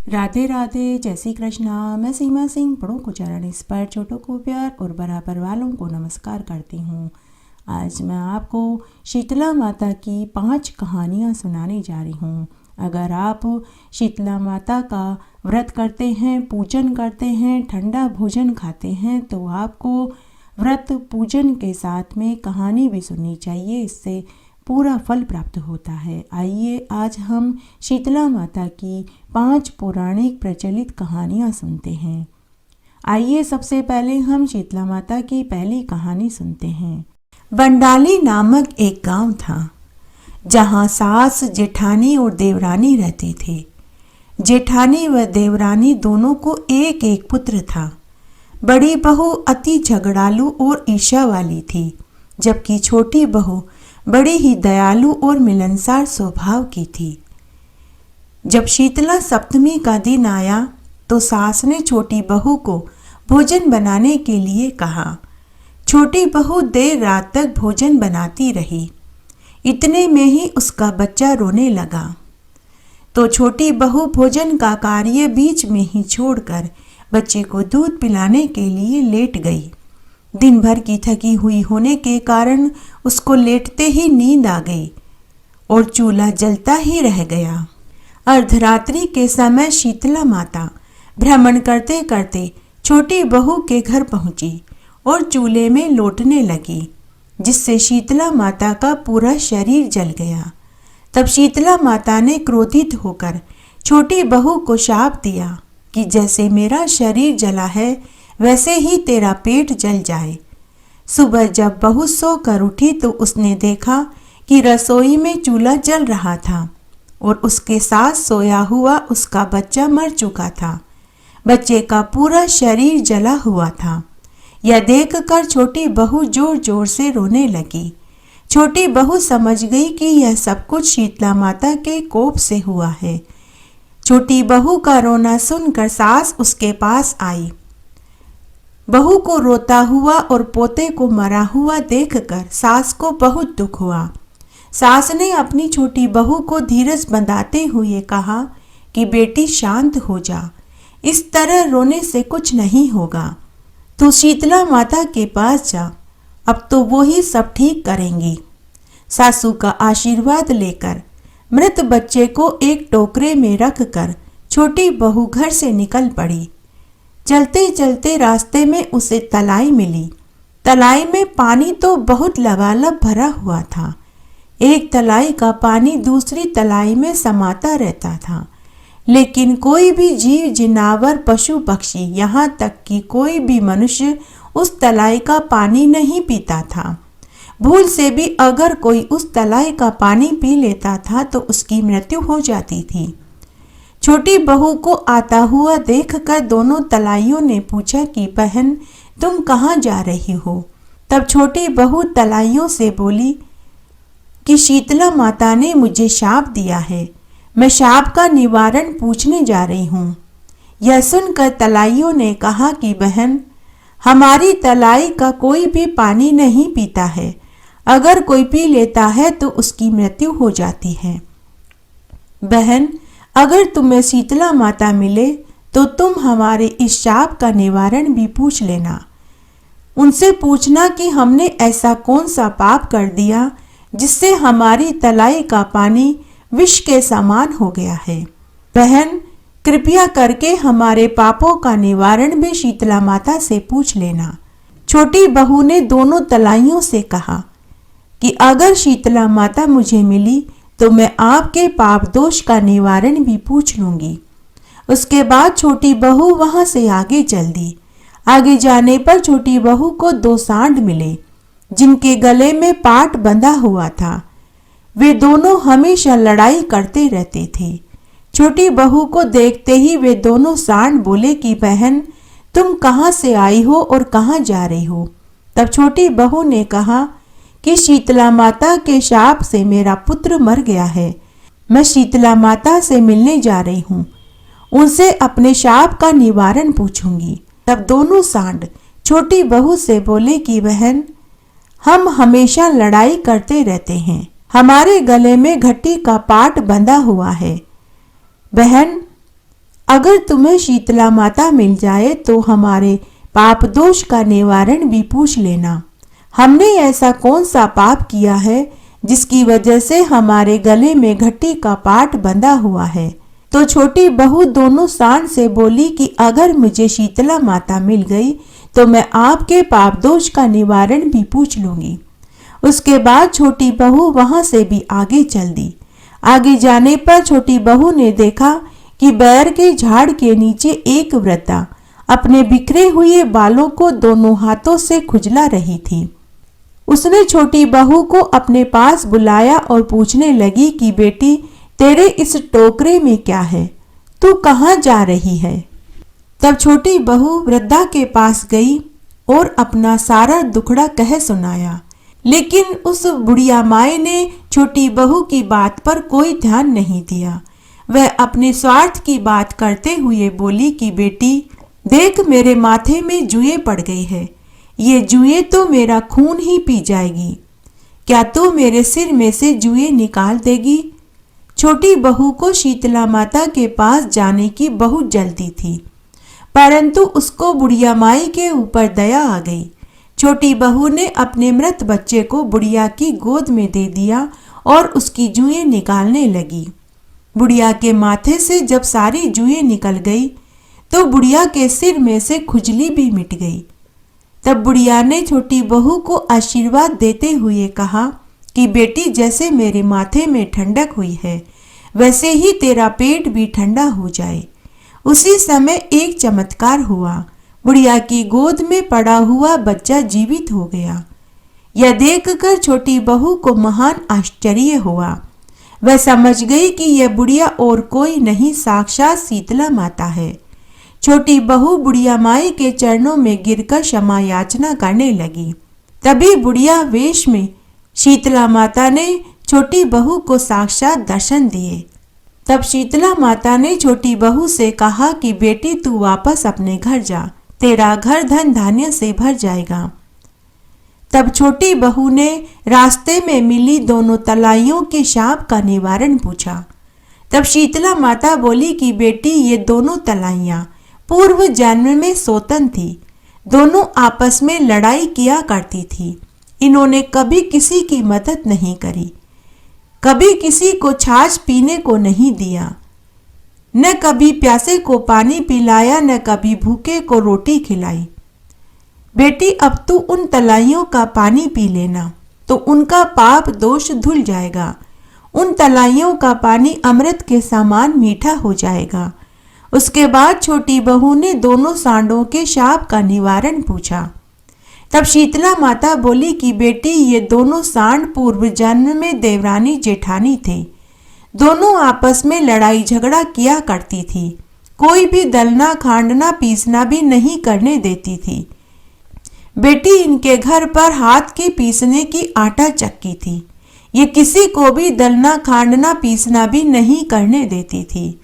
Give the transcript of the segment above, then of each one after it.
राधे राधे, जय श्री कृष्णा। मैं सीमा सिंह बड़ों को चरण स्पर्श, छोटों को प्यार और बराबर वालों को नमस्कार करती हूँ। आज मैं आपको शीतला माता की 5 कहानियाँ सुनाने जा रही हूँ। अगर आप शीतला माता का व्रत करते हैं, पूजन करते हैं, ठंडा भोजन खाते हैं तो आपको व्रत पूजन के साथ में कहानी भी सुननी चाहिए। इससे पूरा फल प्राप्त होता है। आइए आज हम शीतला माता की 5 पौराणिक प्रचलित कहानियाँ सुनते हैं। आइए सबसे पहले हम शीतला माता की पहली कहानी सुनते हैं। बंडाली नामक एक गांव था जहां सास, जेठानी और देवरानी रहते थे। जेठानी व देवरानी दोनों को एक एक पुत्र था। बड़ी बहू अति झगड़ालू और ईर्ष्या वाली थी, जबकि छोटी बहू बड़ी ही दयालु और मिलनसार स्वभाव की थी। जब शीतला सप्तमी का दिन आया तो सास ने छोटी बहू को भोजन बनाने के लिए कहा। छोटी बहू देर रात तक भोजन बनाती रही। इतने में ही उसका बच्चा रोने लगा तो छोटी बहू भोजन का कार्य बीच में ही छोड़कर बच्चे को दूध पिलाने के लिए लेट गई। दिन भर की थकी हुई होने के कारण उसको लेटते ही नींद आ गई और चूल्हा जलता ही रह गया। अर्धरात्रि के समय शीतला माता भ्रमण करते करते छोटी बहू के घर पहुंची और चूल्हे में लोटने लगी, जिससे शीतला माता का पूरा शरीर जल गया। तब शीतला माता ने क्रोधित होकर छोटी बहू को शाप दिया कि जैसे मेरा शरीर जला है वैसे ही तेरा पेट जल जाए। सुबह जब बहू सोकर उठी तो उसने देखा कि रसोई में चूल्हा जल रहा था और उसके साथ सोया हुआ उसका बच्चा मर चुका था। बच्चे का पूरा शरीर जला हुआ था। यह देखकर छोटी बहू जोर जोर से रोने लगी। छोटी बहू समझ गई कि यह सब कुछ शीतला माता के कोप से हुआ है। छोटी बहू का रोना सुनकर सास उसके पास आई। बहू को रोता हुआ और पोते को मरा हुआ देखकर सास को बहुत दुख हुआ। सास ने अपनी छोटी बहू को धीरज बंधाते हुए कहा कि बेटी शांत हो जा, इस तरह रोने से कुछ नहीं होगा। तू शीतला माता के पास जा, अब तो वो ही सब ठीक करेंगी। सासू का आशीर्वाद लेकर मृत बच्चे को एक टोकरे में रखकर छोटी बहू घर से निकल पड़ी। चलते चलते रास्ते में उसे तलाई मिली। तलाई में पानी तो बहुत लबालब भरा हुआ था। एक तलाई का पानी दूसरी तलाई में समाता रहता था, लेकिन कोई भी जीव, जिनावर, पशु पक्षी, यहाँ तक कि कोई भी मनुष्य उस तलाई का पानी नहीं पीता था। भूल से भी अगर कोई उस तलाई का पानी पी लेता था तो उसकी मृत्यु हो जाती थी। छोटी बहू को आता हुआ देखकर दोनों तलाइयों ने पूछा कि बहन, तुम कहाँ जा रही हो? तब छोटी बहू तलाइयों से बोली कि शीतला माता ने मुझे शाप दिया है, मैं शाप का निवारण पूछने जा रही हूँ। यह सुनकर तलाइयों ने कहा कि बहन, हमारी तलाई का कोई भी पानी नहीं पीता है। अगर कोई पी लेता है तो उसकी मृत्यु हो जाती है। बहन, अगर तुम्हें शीतला माता मिले तो तुम हमारे इस शाप का निवारण भी पूछ लेना। उनसे पूछना कि हमने ऐसा कौन सा पाप कर दिया जिससे हमारी तलाई का पानी विष के समान हो गया है। बहन, कृपया करके हमारे पापों का निवारण भी शीतला माता से पूछ लेना। छोटी बहू ने दोनों तलाइयों से कहा कि अगर शीतला माता मुझे मिली तो मैं आपके पाप दोष का निवारण भी पूछ लूंगी। उसके बाद छोटी बहू वहां से आगे चल दी। आगे जाने पर छोटी बहू को 2 सांड मिले जिनके गले में पाट बंधा हुआ था। वे दोनों हमेशा लड़ाई करते रहते थे। छोटी बहू को देखते ही वे दोनों सांड बोले कि बहन, तुम कहाँ से आई हो और कहाँ जा रही हो? तब छोटी बहू ने कहा कि शीतला माता के शाप से मेरा पुत्र मर गया है। मैं शीतला माता से मिलने जा रही हूँ, उनसे अपने शाप का निवारण पूछूंगी। तब दोनों सांड छोटी बहू से बोले कि बहन, हम हमेशा लड़ाई करते रहते हैं, हमारे गले में घटी का पाट बंधा हुआ है। बहन, अगर तुम्हें शीतला माता मिल जाए तो हमारे पाप दोष का निवारण भी पूछ लेना। हमने ऐसा कौन सा पाप किया है जिसकी वजह से हमारे गले में घटी का पाट बंधा हुआ है। तो छोटी बहू दोनों सांड से बोली कि अगर मुझे शीतला माता मिल गई तो मैं आपके पाप दोष का निवारण भी पूछ लूंगी। उसके बाद छोटी बहू वहां से भी आगे चल दी। आगे जाने पर छोटी बहू ने देखा कि बैर के झाड़ के नीचे एक वृद्धा अपने बिखरे हुए बालों को दोनों हाथों से खुजला रही थी। उसने छोटी बहू को अपने पास बुलाया और पूछने लगी कि बेटी, तेरे इस टोकरे में क्या है? तू कहाँ जा रही है? तब छोटी बहू वृद्धा के पास गई और अपना सारा दुखड़ा कह सुनाया। लेकिन उस बुढ़िया माई ने छोटी बहू की बात पर कोई ध्यान नहीं दिया। वह अपने स्वार्थ की बात करते हुए बोली कि बेटी देख, मेरे माथे में जुएं पड़ गई है। ये जुएं तो मेरा खून ही पी जाएगी। क्या तू मेरे सिर में से जुएं निकाल देगी? छोटी बहू को शीतला माता के पास जाने की बहुत जल्दी थी, परंतु उसको बुढ़िया माई के ऊपर दया आ गई। छोटी बहू ने अपने मृत बच्चे को बुढ़िया की गोद में दे दिया और उसकी जुएं निकालने लगी। बुढ़िया के माथे से जब सारी जुएं निकल गई तो बुढ़िया के सिर में से खुजली भी मिट गई। तब बुढ़िया ने छोटी बहू को आशीर्वाद देते हुए कहा कि बेटी, जैसे मेरे माथे में ठंडक हुई है वैसे ही तेरा पेट भी ठंडा हो जाए। उसी समय एक चमत्कार हुआ। बुढ़िया की गोद में पड़ा हुआ बच्चा जीवित हो गया। यह देखकर छोटी बहू को महान आश्चर्य हुआ। वह समझ गई कि यह बुढ़िया और कोई नहीं, साक्षात शीतला माता है। छोटी बहू बुढ़िया माई के चरणों में गिरकर क्षमा याचना करने लगी। तभी बुढ़िया वेश में शीतला माता ने छोटी बहू को साक्षात दर्शन दिए। तब शीतला माता ने छोटी बहू से कहा कि बेटी, तू वापस अपने घर जा, तेरा घर धन धान्य से भर जाएगा। तब छोटी बहू ने रास्ते में मिली दोनों तलाइयों के शाप का निवारण पूछा। तब शीतला माता बोली कि बेटी, ये दोनों तलाइयां पूर्व जन्म में सोतन थी। दोनों आपस में लड़ाई किया करती थी। इन्होंने कभी किसी की मदद नहीं करी, कभी किसी को छाछ पीने को नहीं दिया, न कभी प्यासे को पानी पिलाया, न कभी भूखे को रोटी खिलाई। बेटी, अब तू उन तलाइयों का पानी पी लेना तो उनका पाप दोष धुल जाएगा। उन तलाइयों का पानी अमृत के समान मीठा हो जाएगा। उसके बाद छोटी बहू ने दोनों सांडों के शाप का निवारण पूछा। तब शीतला माता बोली कि बेटी, ये दोनों सांड पूर्व जन्म में देवरानी जेठानी थे। दोनों आपस में लड़ाई झगड़ा किया करती थी। कोई भी दलना खांडना पीसना भी नहीं करने देती थी। बेटी, इनके घर पर हाथ की पीसने की आटा चक्की थी। ये किसी को भी दलना खांडना पीसना भी नहीं करने देती थी।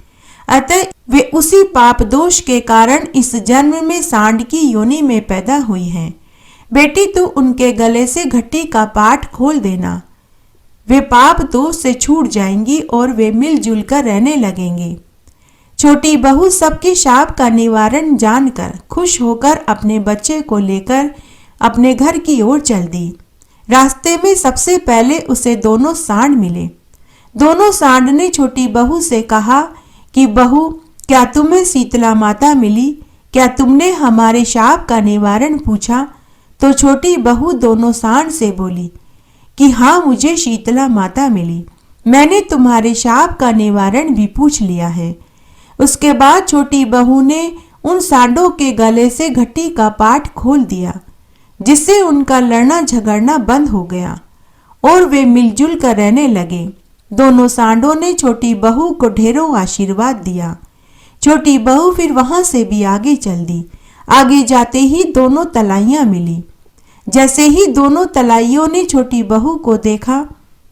अतः वे उसी पाप दोष के कारण इस जन्म में सांड की योनि में पैदा हुई हैं। बेटी, तू उनके गले से घटी का पाट खोल देना। वे पाप दोष से छूट जाएंगी और वे मिलजुल कर रहने लगेंगे। छोटी बहू सबके शाप का निवारण जानकर खुश होकर अपने बच्चे को लेकर अपने घर की ओर चल दी। रास्ते में सबसे पहले उसे दोनों सांड मिले। दोनों सांड ने छोटी बहू से कहा कि बहू, क्या तुम्हें शीतला माता मिली? क्या तुमने हमारे शाप का निवारण पूछा? तो छोटी बहू दोनों सांड से बोली कि हाँ, मुझे शीतला माता मिली। मैंने तुम्हारे शाप का निवारण भी पूछ लिया है। उसके बाद छोटी बहू ने उन सांडों के गले से घटी का पाट खोल दिया, जिससे उनका लड़ना झगड़ना बंद हो गया और वे मिलजुल कर रहने लगे। दोनों सांडों ने छोटी बहू को ढेरों आशीर्वाद दिया। छोटी बहू फिर वहां से भी आगे चल दी। आगे जाते ही दोनों तलाइयां मिली। जैसे ही दोनों तलाइयों ने छोटी बहू को देखा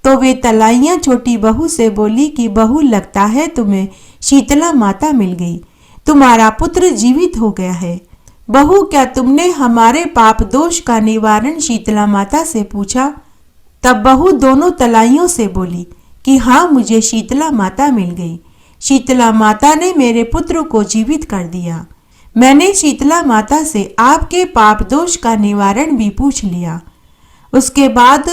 तो वे तलाइयां छोटी बहू से बोली कि बहू, लगता है तुम्हें शीतला माता मिल गई। तुम्हारा पुत्र जीवित हो गया है। बहू, क्या तुमने हमारे पाप दोष का निवारण शीतला माता से पूछा? तब बहू दोनों तलाइयों से बोली कि हाँ, मुझे शीतला माता मिल गई। शीतला माता ने मेरे पुत्र को जीवित कर दिया। मैंने शीतला माता से आपके पाप दोष का निवारण भी पूछ लिया। उसके बाद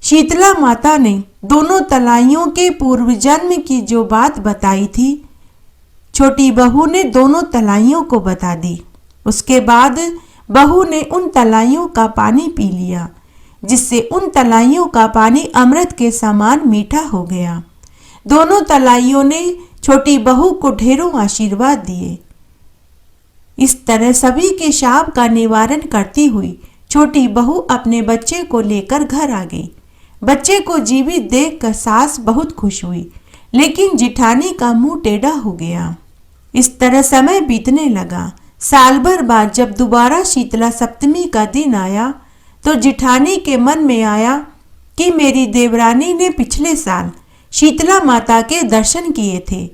शीतला माता ने दोनों तलाइयों के पूर्व जन्म की जो बात बताई थी, छोटी बहू ने दोनों तलाइयों को बता दी। उसके बाद बहू ने उन तलाइयों का पानी पी लिया, जिससे उन तलाइयों का पानी अमृत के समान मीठा हो गया। दोनों तलाइयों ने छोटी बहू को ढेरों आशीर्वाद दिए। इस तरह सभी के शाप का निवारण करती हुई छोटी बहू अपने बच्चे को लेकर घर आ गई। बच्चे को जीवित देखकर सास बहुत खुश हुई, लेकिन जिठानी का मुंह टेढ़ा हो गया। इस तरह समय बीतने लगा। साल भर बाद जब दोबारा शीतला सप्तमी का दिन आया तो जिठानी के मन में आया कि मेरी देवरानी ने पिछले साल शीतला माता के दर्शन किए थे,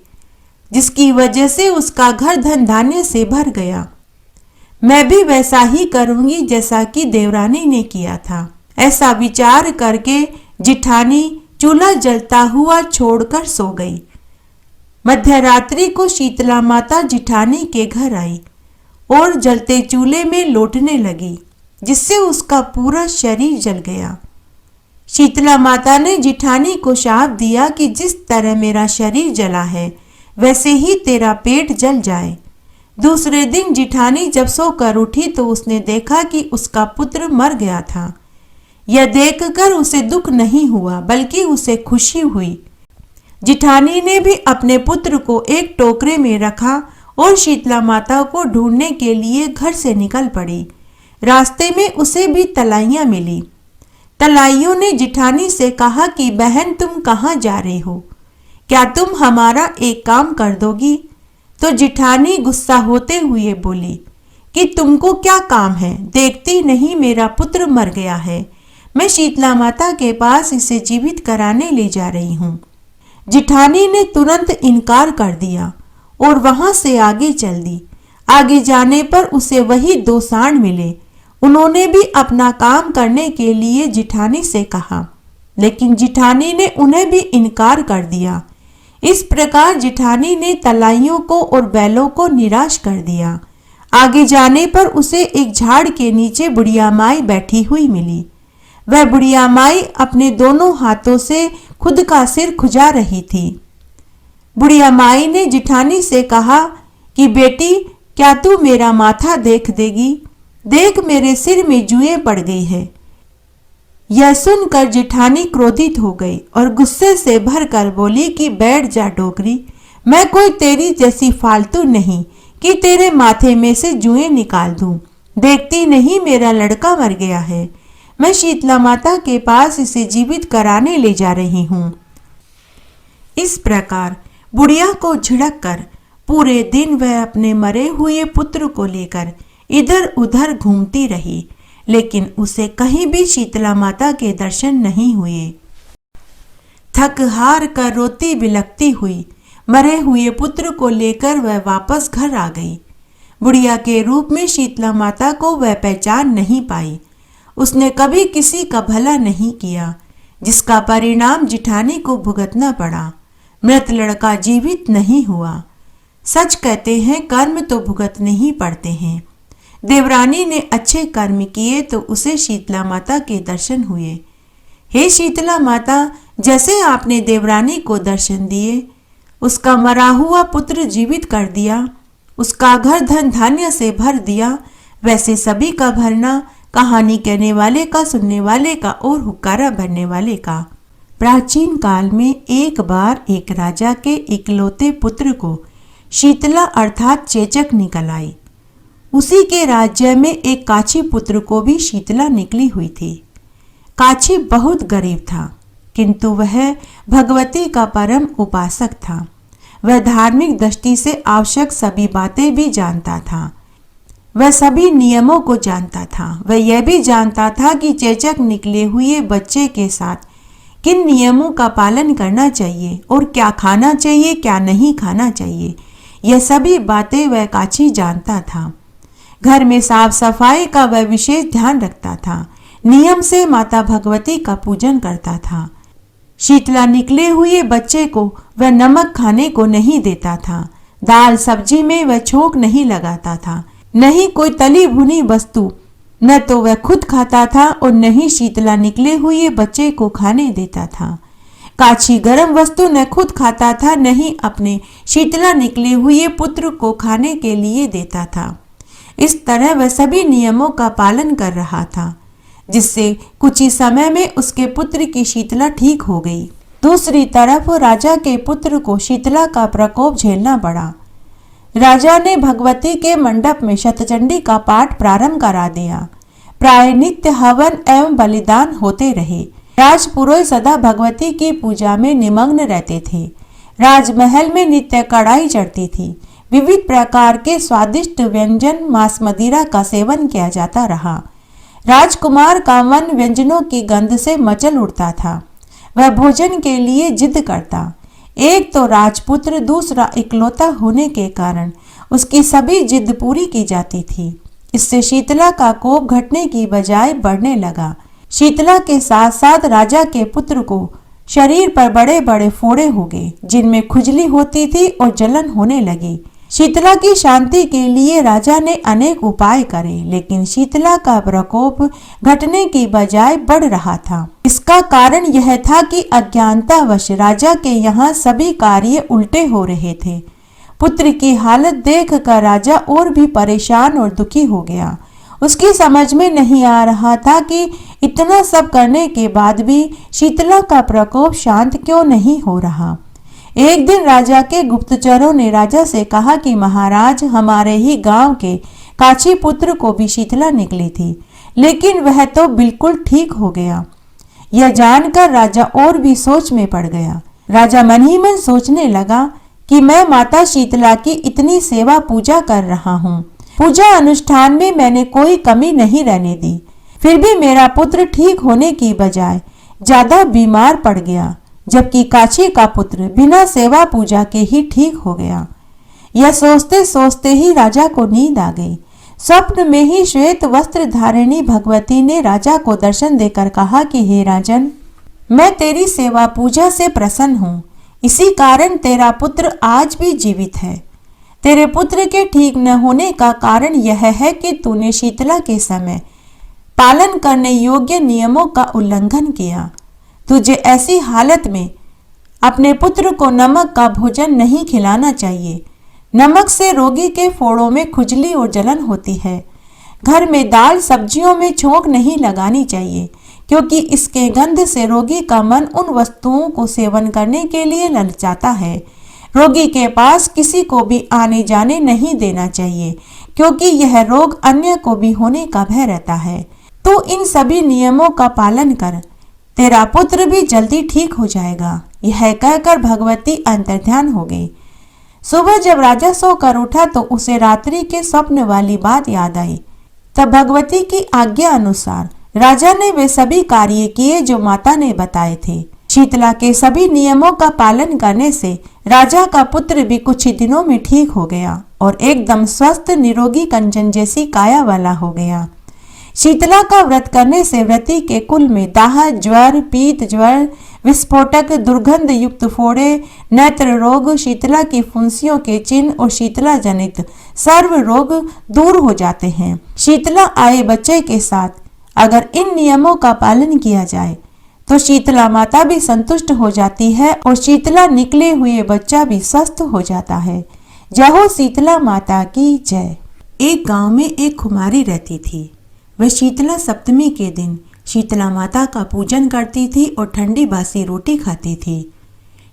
जिसकी वजह से उसका घर धन धान्य से भर गया। मैं भी वैसा ही करूंगी जैसा कि देवरानी ने किया था। ऐसा विचार करके जिठानी चूल्हा जलता हुआ छोड़कर सो गई। मध्यरात्रि को शीतला माता जिठानी के घर आई और जलते चूल्हे में लौटने लगी, जिससे उसका पूरा शरीर जल गया। शीतला माता ने जिठानी को शाप दिया कि जिस तरह मेरा शरीर जला है वैसे ही तेरा पेट जल जाए। दूसरे दिन जिठानी जब सोकर उठी तो उसने देखा कि उसका पुत्र मर गया था। यह देखकर उसे दुख नहीं हुआ, बल्कि उसे खुशी हुई। जिठानी ने भी अपने पुत्र को एक टोकरे में रखा और शीतला माता को ढूंढने के लिए घर से निकल पड़ी। रास्ते में उसे भी तलाइयां मिली। तलाइयों ने जिठानी से कहा कि बहन, तुम कहाँ जा रही हो? क्या तुम हमारा एक काम कर दोगी? तो जिठानी गुस्सा होते हुए बोली कि तुमको क्या काम है? देखती नहीं मेरा पुत्र मर गया है। मैं शीतला माता के पास इसे जीवित कराने ले जा रही हूँ। जिठानी ने तुरंत इनकार कर दिया और वहां से आगे चल दी। आगे जाने पर उसे वही दो सांड मिले। उन्होंने भी अपना काम करने के लिए जिठानी से कहा, लेकिन जिठानी ने उन्हें भी इनकार कर दिया। इस प्रकार जिठानी ने तलाइयों को और बैलों को निराश कर दिया। आगे जाने पर उसे एक झाड़ के नीचे बुढ़िया माई बैठी हुई मिली। वह बुढ़िया माई अपने दोनों हाथों से खुद का सिर खुजा रही थी। बुढ़िया माई ने जिठानी से कहा कि बेटी, क्या तू मेरा माथा देख देगी? देख, मेरे सिर में जुएं पड़ गई है। यह सुनकर जिठानी क्रोधित हो गई और गुस्से से भरकर बोली कि बैठ जा डोकरी, मैं कोई तेरी जैसी फालतू नहीं कि तेरे माथे में से जुएं निकाल दूं। देखती नहीं मेरा लड़का मर गया है। मैं शीतला माता के पास इसे जीवित कराने ले जा रही हूँ। इस प्रकार बुढ़िया को झिड़क कर पूरे दिन वह अपने मरे हुए पुत्र को लेकर इधर उधर घूमती रही, लेकिन उसे कहीं भी शीतला माता के दर्शन नहीं हुए। थक हार कर रोती बिलखती हुई मरे हुए पुत्र को लेकर वह वापस घर आ गई। बुढ़िया के रूप में शीतला माता को वह पहचान नहीं पाई। उसने कभी किसी का भला नहीं किया, जिसका परिणाम जिठानी को भुगतना पड़ा। मृत लड़का जीवित नहीं हुआ। सच कहते हैं, कर्म तो भुगतने ही पड़ते हैं। देवरानी ने अच्छे कर्म किए तो उसे शीतला माता के दर्शन हुए। हे शीतला माता, जैसे आपने देवरानी को दर्शन दिए, उसका मरा हुआ पुत्र जीवित कर दिया, उसका घर धन धान्य से भर दिया, वैसे सभी का भरना, कहानी कहने वाले का, सुनने वाले का और हुक्कारा भरने वाले का। प्राचीन काल में एक बार एक राजा के इकलौते पुत्र को शीतला अर्थात चेचक निकल आई। उसी के राज्य में एक काछी पुत्र को भी शीतला निकली हुई थी। काछी बहुत गरीब था, किंतु वह भगवती का परम उपासक था। वह धार्मिक दृष्टि से आवश्यक सभी बातें भी जानता था। वह सभी नियमों को जानता था। वह यह भी जानता था कि चेचक निकले हुए बच्चे के साथ किन नियमों का पालन करना चाहिए और क्या खाना चाहिए, क्या नहीं खाना चाहिए। यह सभी बातें वह काछी जानता था। घर में साफ सफाई का वह विशेष ध्यान रखता था। नियम से माता भगवती का पूजन करता था। शीतला निकले हुए बच्चे को वह नमक खाने को नहीं देता था। दाल सब्जी में वह छोंक नहीं लगाता था, न ही कोई तली भुनी वस्तु, न तो वह खुद खाता था और न ही शीतला निकले हुए बच्चे को खाने देता था। काची गर्म वस्तु न खुद खाता था, न ही अपने शीतला निकले हुए पुत्र को खाने के लिए देता था। इस तरह वह सभी नियमों का पालन कर रहा था, जिससे कुछ ही समय में उसके पुत्र की शीतला ठीक हो गई। दूसरी तरफ राजा के पुत्र को शीतला का प्रकोप झेलना पड़ा। राजा ने भगवती के मंडप में शतचंडी का पाठ प्रारंभ करा दिया। प्राय नित्य हवन एवं बलिदान होते रहे। राजपुरोहित सदा भगवती की पूजा में निमग्न रहते थे। राजमहल में नित्य कढ़ाई चढ़ती थी। विविध प्रकार के स्वादिष्ट व्यंजन, मांस, मदिरा का सेवन किया जाता रहा। राजकुमार का मन व्यंजनों की गंध से मचल उठता था। वह भोजन के लिए जिद करता। एक तो राजपुत्र, दूसरा इकलौता होने के कारण उसकी सभी जिद पूरी की जाती थी। इससे शीतला का कोप घटने की बजाय बढ़ने लगा। शीतला के साथ साथ राजा के पुत्र को शरीर पर बड़े बड़े फोड़े हो गए, जिनमें खुजली होती थी और जलन होने लगी। शीतला की शांति के लिए राजा ने अनेक उपाय करे, लेकिन शीतला का प्रकोप घटने की बजाय बढ़ रहा था। इसका कारण यह था कि अज्ञानतावश राजा के यहाँ सभी कार्य उल्टे हो रहे थे। पुत्र की हालत देखकर राजा और भी परेशान और दुखी हो गया। उसकी समझ में नहीं आ रहा था कि इतना सब करने के बाद भी शीतला का प्रकोप शांत क्यों नहीं हो रहा। एक दिन राजा के गुप्तचरों ने राजा से कहा कि महाराज, हमारे ही गांव के काची पुत्र को भी शीतला निकली थी, लेकिन वह तो बिल्कुल ठीक हो गया। यह जानकर राजा और भी सोच में पड़ गया। राजा मन ही मन सोचने लगा कि मैं माता शीतला की इतनी सेवा पूजा कर रहा हूँ, पूजा अनुष्ठान में मैंने कोई कमी नहीं रहने दी, फिर भी मेरा पुत्र ठीक होने की बजाय ज्यादा बीमार पड़ गया, जबकि काची का पुत्र बिना सेवा पूजा के ही ठीक हो गया। यह सोचते सोचते ही राजा को नींद आ गई। स्वप्न में ही श्वेत वस्त्र धारिणी भगवती ने राजा को दर्शन देकर कहा कि हे राजन, मैं तेरी सेवा पूजा से प्रसन्न हूँ, इसी कारण तेरा पुत्र आज भी जीवित है। तेरे पुत्र के ठीक न होने का कारण यह है कि तूने शीतला के समय पालन करने योग्य नियमों का उल्लंघन किया। तुझे ऐसी हालत में अपने पुत्र को नमक का भोजन नहीं खिलाना चाहिए। नमक से रोगी के फोड़ों में खुजली और जलन होती है। घर में दाल सब्जियों में छोंक नहीं लगानी चाहिए, क्योंकि इसके गंध से रोगी का मन उन वस्तुओं को सेवन करने के लिए ललचाता है। रोगी के पास किसी को भी आने जाने नहीं देना चाहिए, क्योंकि यह रोग अन्य को भी होने का भय रहता है। तो इन सभी नियमों का पालन कर, तेरा पुत्र भी जल्दी ठीक हो जाएगा। यह कहकर भगवती अंतर्ध्यान हो गई। सुबह जब राजा सोकर उठा तो उसे रात्रि के स्वप्न वाली बात याद आई। तब भगवती की आज्ञा अनुसार राजा ने वे सभी कार्य किए जो माता ने बताए थे। शीतला के सभी नियमों का पालन करने से राजा का पुत्र भी कुछ ही दिनों में ठीक हो गया और एकदम स्वस्थ निरोगी कंचन जैसी काया वाला हो गया। शीतला का व्रत करने से व्रती के कुल में दाह, ज्वर, पीत ज्वर, विस्फोटक, दुर्गंध युक्त फोड़े, नेत्र रोग, शीतला की फुंसियों के चिन्ह और शीतला जनित सर्व रोग दूर हो जाते हैं। शीतला आए बच्चे के साथ अगर इन नियमों का पालन किया जाए तो शीतला माता भी संतुष्ट हो जाती है और शीतला निकले हुए बच्चा भी स्वस्थ हो जाता है। जय हो शीतला माता की जय। एक गांव में एक कुमारी रहती थी। वह शीतला सप्तमी के दिन शीतला माता का पूजन करती थी और ठंडी बासी रोटी खाती थी।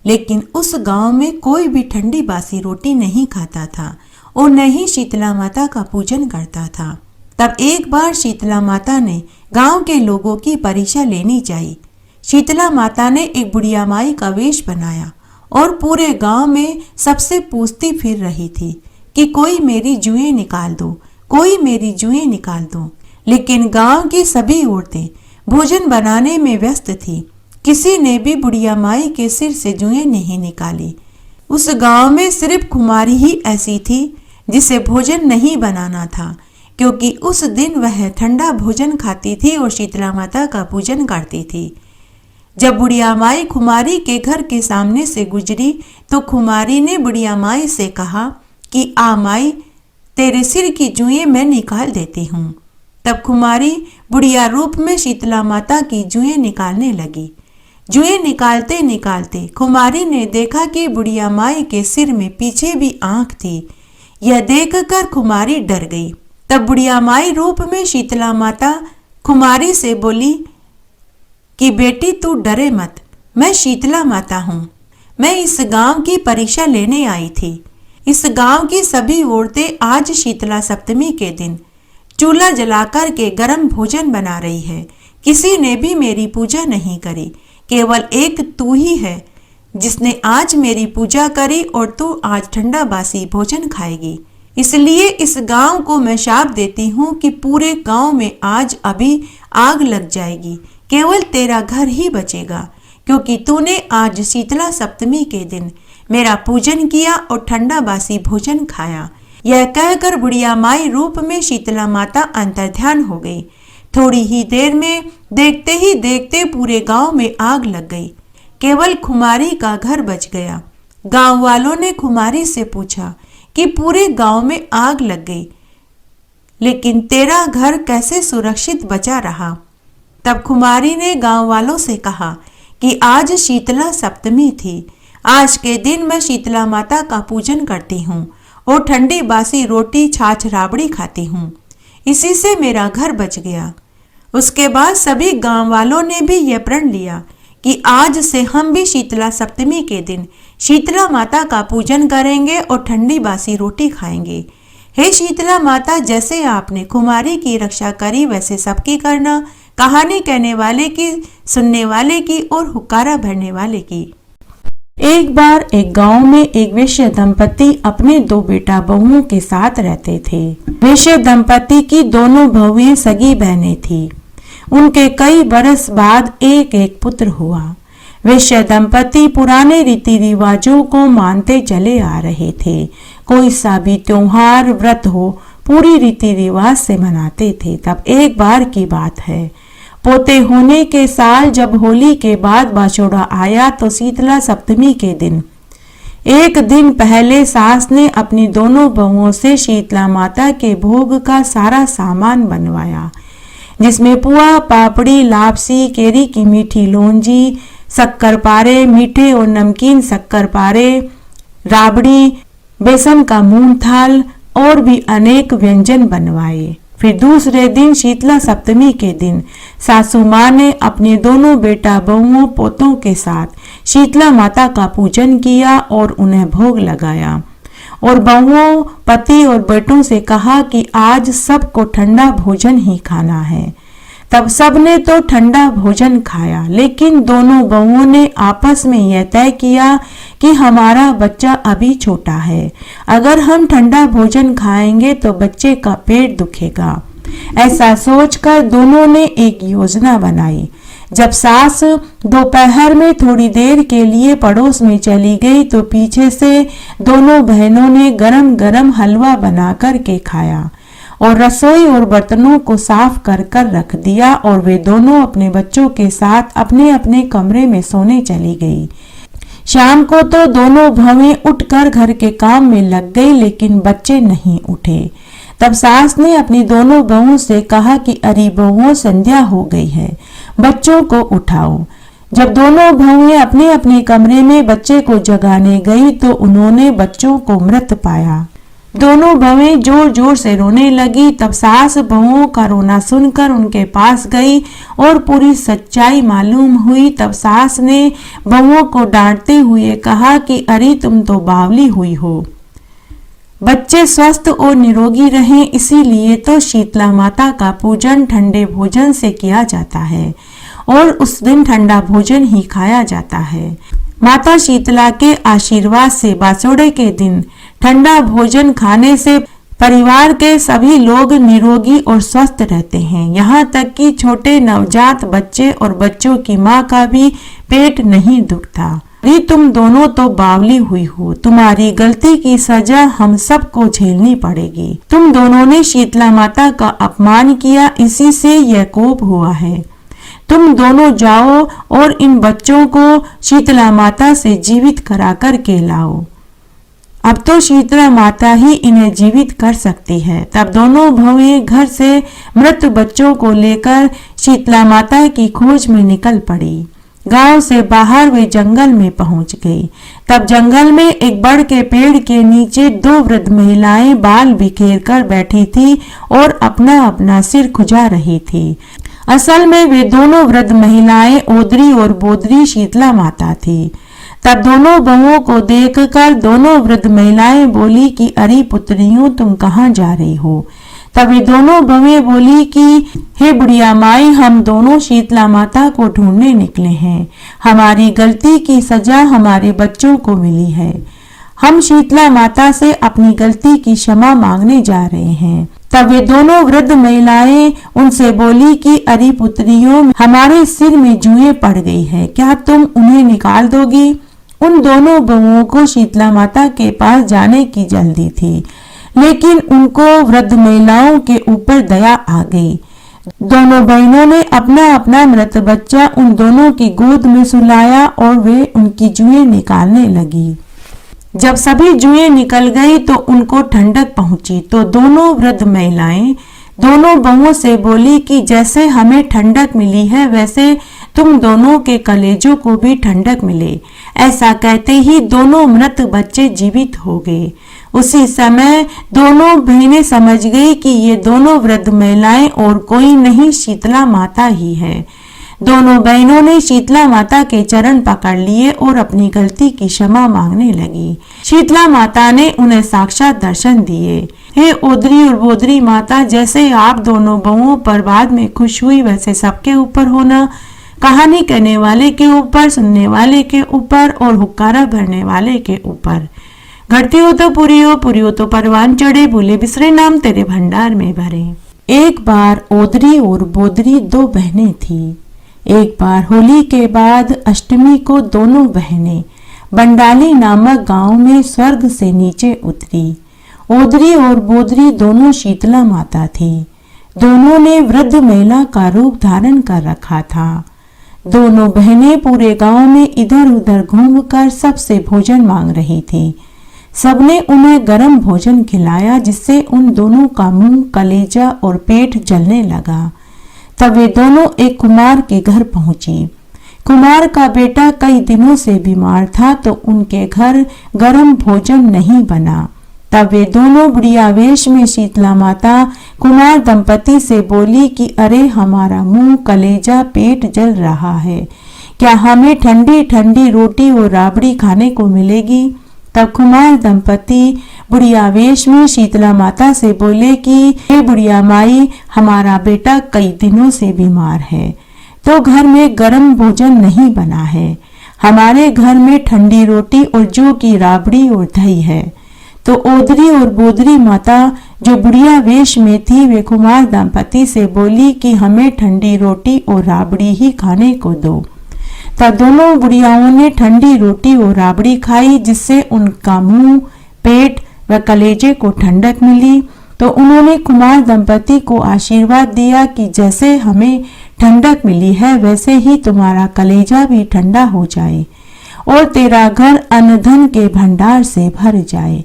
लेकिन उस गांव में कोई भी ठंडी बासी रोटी नहीं खाता था और न ही शीतला माता का पूजन करता था। तब एक बार शीतला माता ने गांव के लोगों की परीक्षा लेनी चाहिए। शीतला माता ने एक बुढ़िया माई का वेश बनाया और पूरे गांव में सबसे पूछती फिर रही थी कि कोई मेरी जुएं निकाल दो, कोई मेरी जुएं निकाल दो। लेकिन गांव की सभी औरतें भोजन बनाने में व्यस्त थी। किसी ने भी बुढ़िया माई के सिर से जुएं नहीं निकाली। उस गांव में सिर्फ कुमारी ही ऐसी थी जिसे भोजन नहीं बनाना था, क्योंकि उस दिन वह ठंडा भोजन खाती थी और शीतला माता का पूजन करती थी। जब बुढ़िया माई खुमारी के घर के सामने से गुजरी तो खुमारी ने बुढ़िया माई से कहा कि आ माई, तेरे सिर की जुएं मैं निकाल देती हूँ। तब खुमारी बुढ़िया रूप में शीतला माता की जुएं निकालने लगी। जुएं निकालते निकालते खुमारी ने देखा कि बुढ़िया माई के सिर में पीछे भी आंख थी। यह देखकर खुमारी डर गई। तब बुढ़िया माई रूप में शीतला माता खुमारी से बोली कि बेटी तू डरे मत, मैं शीतला माता हूँ। मैं इस गांव की परीक्षा लेने आई थी। इस गांव की सभी औरतें आज शीतला सप्तमी के दिन चूल्हा जलाकर के गर्म भोजन बना रही है। किसी ने भी मेरी पूजा नहीं करी, केवल एक तू ही है जिसने आज मेरी पूजा करी और तू आज ठंडा बासी भोजन खाएगी। इसलिए इस गांव को मैं शाप देती हूँ कि पूरे गांव में आज अभी आग लग जाएगी, केवल तेरा घर ही बचेगा, क्योंकि तूने आज शीतला सप्तमी के दिन मेरा पूजन किया और ठंडा बासी भोजन खाया। यह कहकर बुढ़िया माई रूप में शीतला माता अंतर्ध्यान हो गई। थोड़ी ही देर में देखते ही देखते पूरे गांव में आग लग गई। केवल खुमारी का घर बच गया। गांव वालों ने खुमारी से पूछा कि पूरे गांव में आग लग गई, लेकिन तेरा घर कैसे सुरक्षित बचा रहा? तब खुमारी ने गांव वालों से कहा कि आज शीतला सप्तमी थी। आज के दिन मैं शीतला माता का पूजन करती हूँ और ठंडी बासी रोटी छाछ राबड़ी खाती हूँ। इसी से मेरा घर बच गया। उसके बाद सभी गांव वालों ने भी यह प्रण लिया कि आज से हम भी शीतला सप्तमी के दिन शीतला माता का पूजन करेंगे और ठंडी बासी रोटी खाएंगे। हे शीतला माता, जैसे आपने खुमारी की रक्षा करी वैसे सबकी करना, कहानी कहने वाले की, सुनने वाले की और हुक्कारा भरने वाले की। एक बार एक गांव में एक वैश्य दंपति अपने दो बेटा बहुओं के साथ रहते थे। वैश्य दंपति की दोनों बहुएं सगी बहनें थी। उनके कई बरस बाद एक एक पुत्र हुआ। वैश्य दंपति पुराने रीति रिवाजों को मानते चले आ रहे थे। कोई सा भी त्योहार व्रत हो पूरी रीति रिवाज से मनाते थे। तब एक बार की बात है, पोते होने के साल जब होली के बाद बाछोड़ा आया तो शीतला सप्तमी के दिन एक दिन पहले सास ने अपनी दोनों बहुओं से शीतला माता के भोग का सारा सामान बनवाया, जिसमें पुआ, पापड़ी, लापसी, केरी की मीठी लोंजी, शक्कर पारे, मीठे और नमकीन शक्कर पारे, राबड़ी, बेसन का मूंगथाल और भी अनेक व्यंजन बनवाए। फिर दूसरे दिन शीतला सप्तमी के दिन सासू माँ ने अपने दोनों बेटा बहुओं पोतों के साथ शीतला माता का पूजन किया और उन्हें भोग लगाया और बहुओं, पति और बेटों से कहा कि आज सबको ठंडा भोजन ही खाना है। तब सबने तो ठंडा भोजन खाया, लेकिन दोनों बहुओं ने आपस में यह तय किया कि हमारा बच्चा अभी छोटा है, अगर हम ठंडा भोजन खाएंगे तो बच्चे का पेट दुखेगा। ऐसा सोचकर दोनों ने एक योजना बनाई। जब सास दोपहर में थोड़ी देर के लिए पड़ोस में चली गई तो पीछे से दोनों बहनों ने गरम गरम हलवा बना कर के खाया और रसोई और बर्तनों को साफ कर कर रख दिया और वे दोनों अपने बच्चों के साथ अपने अपने कमरे में सोने चली गई। शाम को तो दोनों बहुएं उठकर घर के काम में लग गई, लेकिन बच्चे नहीं उठे। तब सास ने अपनी दोनों बहुओं से कहा कि अरे बहुओं, संध्या हो गई है, बच्चों को उठाओ। जब दोनों बहुएं अपने अपने कमरे में बच्चे को जगाने गई तो उन्होंने बच्चों को मृत पाया। दोनों बहुएं जोर जोर से रोने लगी। तब सास बहुओं का रोना सुनकर उनके पास गई और पूरी सच्चाई मालूम हुई। तब सास ने बहुओं को डांटते हुए कहा कि अरे तुम तो बावली हुई हो, बच्चे स्वस्थ और निरोगी रहें, इसीलिए तो शीतला माता का पूजन ठंडे भोजन से किया जाता है और उस दिन ठंडा भोजन ही खाया जाता है। माता शीतला के आशीर्वाद से बासोड़े के दिन ठंडा भोजन खाने से परिवार के सभी लोग निरोगी और स्वस्थ रहते हैं, यहाँ तक कि छोटे नवजात बच्चे और बच्चों की माँ का भी पेट नहीं दुखता। अरे तुम दोनों तो बावली हुई हो, तुम्हारी गलती की सजा हम सबको झेलनी पड़ेगी। तुम दोनों ने शीतला माता का अपमान किया, इसी से यह कोप हुआ है। तुम दोनों जाओ और इन बच्चों को शीतला माता से जीवित करा कर के लाओ। अब तो शीतला माता ही इन्हें जीवित कर सकती है। तब दोनों बहुएं घर से मृत बच्चों को लेकर शीतला माता की खोज में निकल पड़ी। गांव से बाहर वे जंगल में पहुंच गई। तब जंगल में एक बड़ के पेड़ के नीचे दो वृद्ध महिलाएं बाल बिखेर कर बैठी थी और अपना अपना सिर खुजा रही थी। असल में वे दोनों वृद्ध महिलाएं ओदरी और बोदरी शीतला माता थी। तब दोनों बहुओं को देखकर दोनों वृद्ध महिलाएं बोली कि अरे पुत्रियों, तुम कहाँ जा रही हो? तभी दोनों बहुएं बोली कि हे बुढ़िया माई, हम दोनों शीतला माता को ढूंढने निकले हैं। हमारी गलती की सजा हमारे बच्चों को मिली है। हम शीतला माता से अपनी गलती की क्षमा मांगने जा रहे हैं। तब वे दोनों वृद्ध महिलाएं उनसे बोली कि अरे पुत्रियों, हमारे सिर में जुएं पड़ गई है, क्या तुम उन्हें निकाल दोगी? उन दोनों बहुओं को शीतला माता के पास जाने की जल्दी थी, लेकिन उनको वृद्ध महिलाओं के ऊपर दया आ गई। दोनों बहनों ने अपना अपना मृत बच्चा उन दोनों की गोद में सुलाया और वे उनकी जुएं निकालने लगी। जब सभी जुएं निकल गई तो उनको ठंडक पहुंची, तो दोनों वृद्ध महिलाएं दोनों बहुओं से बोली कि जैसे हमें ठंडक मिली है वैसे तुम दोनों के कलेजों को भी ठंडक मिले। ऐसा कहते ही दोनों मृत बच्चे जीवित हो गए। उसी समय दोनों बहनें समझ गई कि ये दोनों वृद्ध महिलाएं और कोई नहीं, शीतला माता ही है। दोनों बहनों ने शीतला माता के चरण पकड़ लिए और अपनी गलती की क्षमा मांगने लगी। शीतला माता ने उन्हें साक्षात दर्शन दिए। हे ओदरी और बोदरी माता, जैसे आप दोनों बहुओं पर बाद में खुश हुई वैसे सबके ऊपर होना। कहानी कहने वाले के ऊपर, सुनने वाले के ऊपर और हुक्कारा भरने वाले के ऊपर। घटती हो तो पूरी हो, पूरी हो तो परवान चढ़े, भूले बिसरे नाम तेरे भंडार में भरे। एक बार ओदरी और बोदरी दो बहनें थी। एक बार होली के बाद अष्टमी को दोनों बहनें बंडाली नामक गांव में स्वर्ग से नीचे उतरी। ओदरी और बोदरी दोनों शीतला माता थी। दोनों ने वृद्ध महिला का रूप धारण कर रखा था। दोनों बहनें पूरे गांव में इधर उधर घूमकर सबसे भोजन मांग रही थी। सबने उन्हें गर्म भोजन खिलाया, जिससे उन दोनों का मुंह, कलेजा और पेट जलने लगा। तब वे दोनों एक कुम्हार के घर पहुंची। कुम्हार का बेटा कई दिनों से बीमार था, तो उनके घर गर्म भोजन नहीं बना। तब वे दोनों बुढ़िया वेश में शीतला माता कुमार दंपति से बोली कि अरे हमारा मुंह, कलेजा, पेट जल रहा है, क्या हमें ठंडी ठंडी रोटी और राबड़ी खाने को मिलेगी? तब कुमार दंपति बुढ़िया वेश में शीतला माता से बोले कि हे बुढ़िया माई, हमारा बेटा कई दिनों से बीमार है, तो घर में गर्म भोजन नहीं बना है। हमारे घर में ठंडी रोटी और जौ की राबड़ी और दही है। तो ओदरी और बोदरी माता जो बुढ़िया वेश में थी, वे कुमार दंपति से बोली कि हमें ठंडी रोटी और राबड़ी ही खाने को दो। तब दोनों बुढ़ियाओं ने ठंडी रोटी और राबड़ी खाई, जिससे उनका मुंह, पेट व कलेजे को ठंडक मिली। तो उन्होंने कुमार दंपति को आशीर्वाद दिया कि जैसे हमें ठंडक मिली है वैसे ही तुम्हारा कलेजा भी ठंडा हो जाए और तेरा घर अन्न धन के भंडार से भर जाए।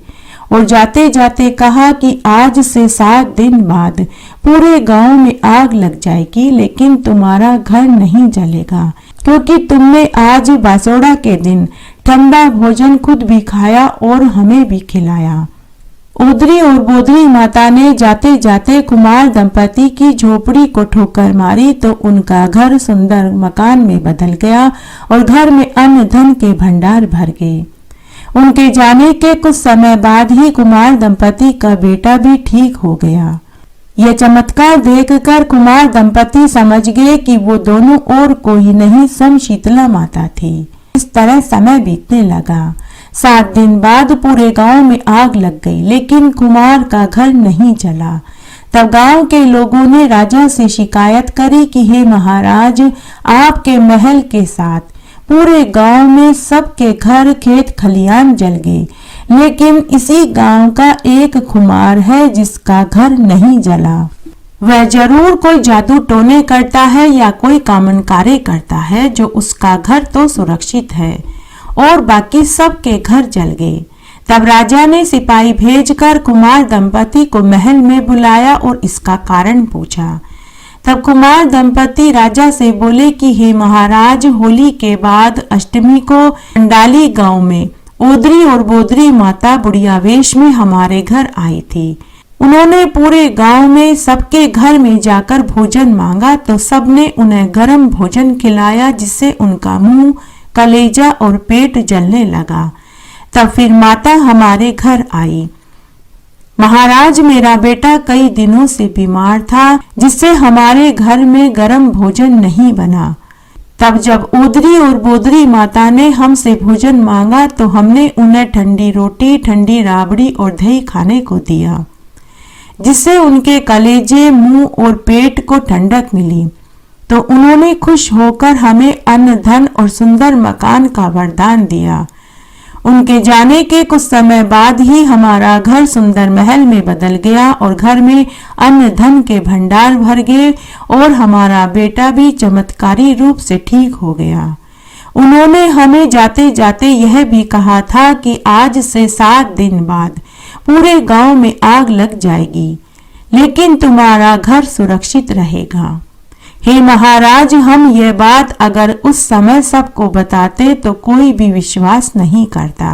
और जाते जाते कहा कि आज से 7 दिन बाद पूरे गांव में आग लग जाएगी, लेकिन तुम्हारा घर नहीं जलेगा, क्योंकि तुमने आज बासोड़ा के दिन ठंडा भोजन खुद भी खाया और हमें भी खिलाया। ओदरी और बोदरी माता ने जाते जाते कुमार दंपति की झोपड़ी को ठोकर मारी, तो उनका घर सुंदर मकान में बदल गया और घर में अन्न धन के भंडार भर गए। उनके जाने के कुछ समय बाद ही कुमार दंपति का बेटा भी ठीक हो गया। यह चमत्कार देखकर कुमार दंपति समझ गए कि वो दोनों और कोई नहीं, स्वयं शीतला माता थी। इस तरह समय बीतने लगा। 7 दिन बाद पूरे गांव में आग लग गई, लेकिन कुमार का घर नहीं जला। तब गांव के लोगों ने राजा से शिकायत करी कि हे महाराज, आपके महल के साथ पूरे गांव में सबके घर, खेत खलियान जल गए, लेकिन इसी गांव का एक कुमार है जिसका घर नहीं जला। वह जरूर कोई जादू टोने करता है या कोई कामन कार्य करता है, जो उसका घर तो सुरक्षित है और बाकी सबके घर जल गए। तब राजा ने सिपाही भेजकर कुमार दंपति को महल में बुलाया और इसका कारण पूछा। तब कुमार दंपति राजा से बोले कि हे महाराज, होली के बाद अष्टमी को अंडाली गांव में ओदरी और बोदरी माता बुढ़िया वेश में हमारे घर आई थी। उन्होंने पूरे गांव में सबके घर में जाकर भोजन मांगा तो सबने उन्हें गर्म भोजन खिलाया, जिससे उनका मुंह, कलेजा और पेट जलने लगा। तब फिर माता हमारे घर आई। महाराज, मेरा बेटा कई दिनों से बीमार था, जिससे हमारे घर में गर्म भोजन नहीं बना। तब जब ओदरी और बोदरी माता ने हमसे भोजन मांगा तो हमने उन्हें ठंडी रोटी, ठंडी राबड़ी और दही खाने को दिया, जिससे उनके कलेजे, मुंह और पेट को ठंडक मिली। तो उन्होंने खुश होकर हमें अन्न, धन और सुंदर मकान का वरदान दिया। उनके जाने के कुछ समय बाद ही हमारा घर सुंदर महल में बदल गया और घर में अन्न धन के भंडार भर गए और हमारा बेटा भी चमत्कारी रूप से ठीक हो गया। उन्होंने हमें जाते जाते यह भी कहा था कि आज से 7 दिन बाद पूरे गांव में आग लग जाएगी, लेकिन तुम्हारा घर सुरक्षित रहेगा। हे महाराज, हम यह बात अगर उस समय सबको बताते तो कोई भी विश्वास नहीं करता।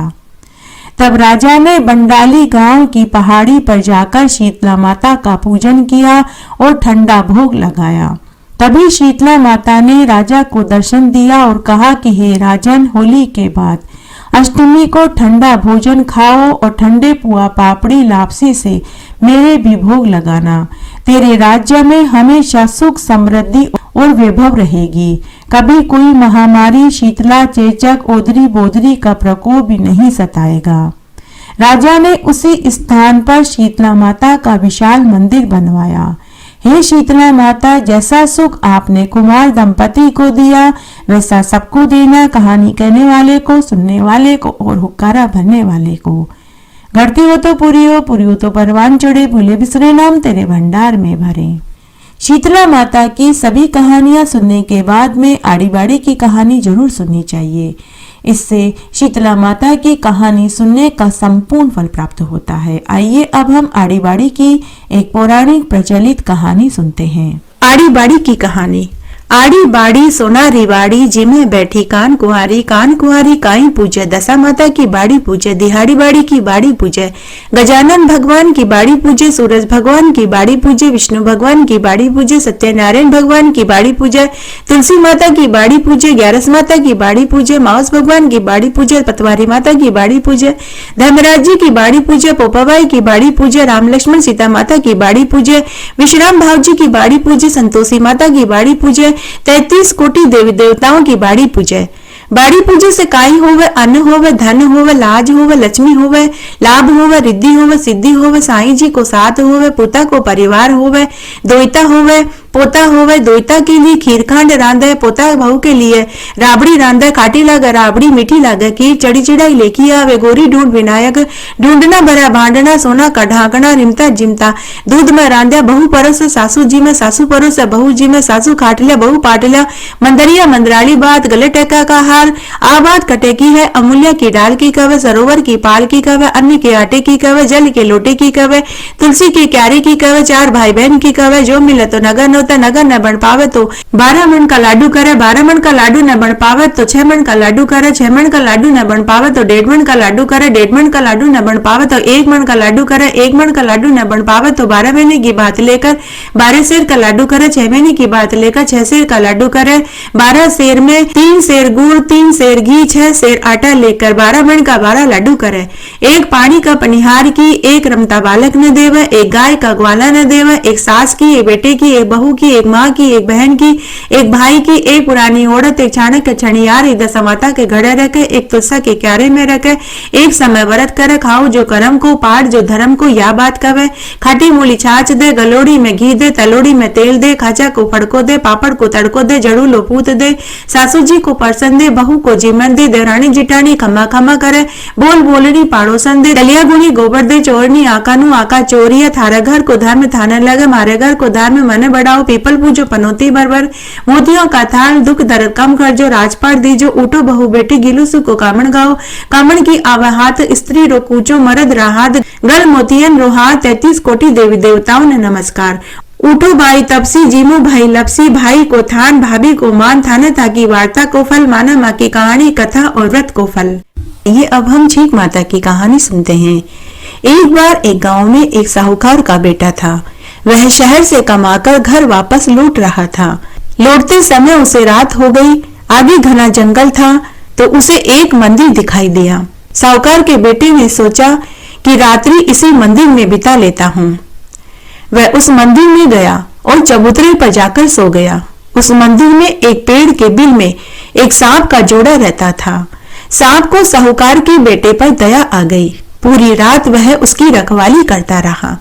तब राजा ने बंडाली गांव की पहाड़ी पर जाकर शीतला माता का पूजन किया और ठंडा भोग लगाया। तभी शीतला माता ने राजा को दर्शन दिया और कहा कि हे राजन, होली के बाद अष्टमी को ठंडा भोजन खाओ और ठंडे पुआ, पापड़ी, लापसी से मेरे भी भोग लगाना। तेरे राज्य में हमेशा सुख, समृद्धि और वैभव रहेगी। कभी कोई महामारी, शीतला, चेचक, ओदरी बोदरी का प्रकोप भी नहीं सताएगा। राजा ने उसी स्थान पर शीतला माता का विशाल मंदिर बनवाया। हे शीतला माता, जैसा सुख आपने कुमार दंपति को दिया वैसा सबको देना, कहानी कहने वाले को, सुनने वाले को और हुक्कारा भरने वाले को। घटती हो तो पूरी हो तो परवान चढ़े, भूले बिसरे नाम तेरे भंडार में भरे। शीतला माता की सभी कहानियां सुनने के बाद में आड़ी बाड़ी की कहानी जरूर सुननी चाहिए। इससे शीतला माता की कहानी सुनने का संपूर्ण फल प्राप्त होता है। आइए अब हम आड़ी बाड़ी की एक पौराणिक प्रचलित कहानी सुनते हैं। आड़ी बाड़ी की कहानी। आड़ी बाड़ी सोना रिवाड़ी, जिमे बैठी कान कुहारी काई पूजे। दशा माता की बाड़ी पूजे, दिहाड़ी बाड़ी की बाड़ी पूजे। गजानन भगवान की बाड़ी पूजे, सूरज भगवान की बाड़ी पूजे, विष्णु भगवान की बाड़ी पूजे, सत्यनारायण भगवान की बाड़ी पूजे, तुलसी माता की बाड़ी पूजे, ग्यारस माता की बाड़ी पूजे, माउस भगवान की बाड़ी पूजे, पतवारी माता की बाड़ी पूजे, धर्मराज जी की बाड़ी पूजे, पोपाबाई की बाड़ी पूजे, राम लक्ष्मण सीता माता की बाड़ी पूजे, विश्राम भाव जी की बाड़ी पूजे, संतोषी माता की बाड़ी पूजे, 33 कोटि देवी देवताओं की बाड़ी पूजे। बाड़ी पूजे से काई होवे, अन्न होवे, धन होवे, लाज होवे, लक्ष्मी होवे, लाभ होवे, रिद्धि होवे, सिद्धि होवे, साईं जी को साथ होवे, पोता को परिवार होवे, दोइता होवे, पोता होवे, दोइता के लिए खीरखंड रांधे, पोता बहू के लिए राबड़ी रांधे, खाटी लागे राबड़ी, मीठी लागे खीर, चढ़ी चढ़ाई लेखी आवे, गोरी ढूंढ विनायक, ढूंढना भरा भांडना, सोना का ढाकना, रिमता जिमता, दूध में रांधे, बहू परोस सासू जी में, सासू परोस बहू जी में, सासू खाटल्या बहू पाटल्या, मंदरिया मंदराली बात, गले टेका का हार, आ बात कटे की है, अमूल्य की डाल की कवे, सरोवर की पाल की कवे, अन्न के आटे की कवे, जल के लोटे की कवे, तुलसी की क्यारी की कवे, 4 भाई बहन की कवे, जो मिले तो नगर होता, नगर न बन पावे तो 12 मन का लाडू करे, 12 मन का लाडू न बन पावे तो 6 मन का लाडू करे, 6 मन का लाडू न बन पावे तो 1.5 मन का लाडू करे, 1.5 मन का लाडू न बन पावे तो 1 मन का लाडू करे, 1 मन का लाडू न बन पावे तो 12 महीने की बात लेकर 12 सेर का लाडू करे, 6 महीने की बात लेकर 6 सेर का लाडू करे, 12 सेर में 3 सेर गुड़, 3 सेर घी, 6 सेर आटा लेकर 12 मन का 12 लाडू करे। एक पानी का पनिहार की, एक रमता बालक न देवे, एक गाय का ग्वाला न देवे, एक सास की, एक बेटे की, एक बहू बहू की, एक माँ की, एक बहन की, एक भाई की, एक पुरानी औरत, एक चाणक्य छणियार, एक दशमाता के घड़े रखे, एक तुलसा के क्यारे में रखे, एक समय व्रत करे, खाओ जो कर्म को, पाठ जो धर्म को, या बात कवे, खाटी मूली छाछ दे, गलोड़ी में घी दे, तलोड़ी में तेल दे, खाचा को फड़को दे, पापड़ को तड़को दे, जड़ू लो पूत दे, सासू जी को परसन दे, बहू को जीमन दे, देरानी जिठानी खमा खमा करे, बोल बोलनी पाड़ोसन दे, दलिया गुनी गोबर दे, चोरनी आकानू आका चोरिया, थारा घर को धर्म थाने लगे, मारे घर को धर्म मने बढ़ाओ, पीपल पूजो पनौती बरबर, मोतियों का थाल, दुख दर्द कम कर जो, राजपाट दीजो, उठो बहू बेटी, गिलुसु को कामण गाओ, कामण की आवा हाथ, स्त्री रो कूचो, मर्द राहात, गल मोतियन रोहा, 33 कोटि देवी देवताओं ने नमस्कार। उठो भाई तपसी, जीमो भाई लपसी, भाई को थान, भाभी को मान, थाने ताकि वार्ता को फल, माना माँ की कहानी, कथा और व्रत को फल। ये अब हम छींक माता की कहानी सुनते हैं। एक बार एक गांव में एक साहूकार का बेटा था। वह शहर से कमाकर घर वापस लौट रहा था। लौटते समय उसे रात हो गई। आगे घना जंगल था तो उसे एक मंदिर दिखाई दिया। साहूकार के बेटे ने सोचा कि रात्रि इसी मंदिर में बिता लेता हूँ। वह उस मंदिर में गया और चबूतरे पर जाकर सो गया। उस मंदिर में एक पेड़ के बिल में एक सांप का जोड़ा रहता था। सांप को साहूकार के बेटे पर दया आ गई। पूरी रात वह उसकी रखवाली करता रहा,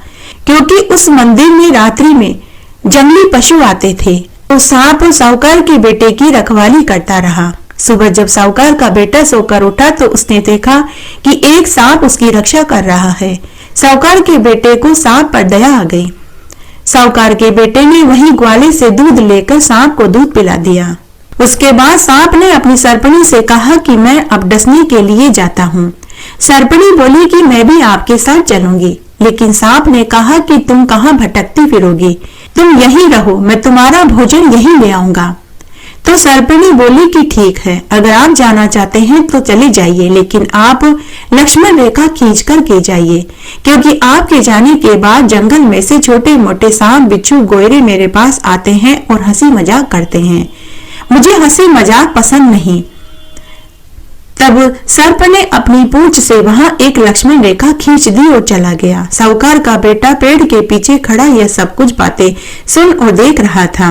क्योंकि उस मंदिर में रात्रि में जंगली पशु आते थे। तो सांप साहूकार के बेटे की रखवाली करता रहा। सुबह जब साहूकार का बेटा सोकर उठा तो उसने देखा कि एक सांप उसकी रक्षा कर रहा है। साहूकार के बेटे को सांप पर दया आ गई। साहूकार के बेटे ने वही ग्वाले से दूध लेकर सांप को दूध पिला दिया। उसके बाद सांप ने अपनी सरपणी से कहा कि मैं अब डसने के लिए जाता हूँ। सरपणी बोली कि मैं भी आपके साथ चलूंगी, लेकिन सांप ने कहा कि तुम कहाँ भटकती फिरोगी, तुम यहीं रहो, मैं तुम्हारा भोजन यहीं ले आऊंगा। तो सरपणी बोली कि ठीक है, अगर आप जाना चाहते हैं तो चले जाइए, लेकिन आप लक्ष्मण रेखा खींच कर के जाइए, क्योंकि आपके जाने के बाद जंगल में से छोटे मोटे सांप बिच्छू गोयरे मेरे पास आते हैं और हंसी मजाक करते हैं। मुझे हंसी मजाक पसंद नहीं। तब सर्प ने अपनी पूंछ से वहां एक लक्ष्मण रेखा खींच दी और चला गया। साहूकार का बेटा पेड़ के पीछे खड़ा यह सब कुछ बातें सुन और देख रहा था।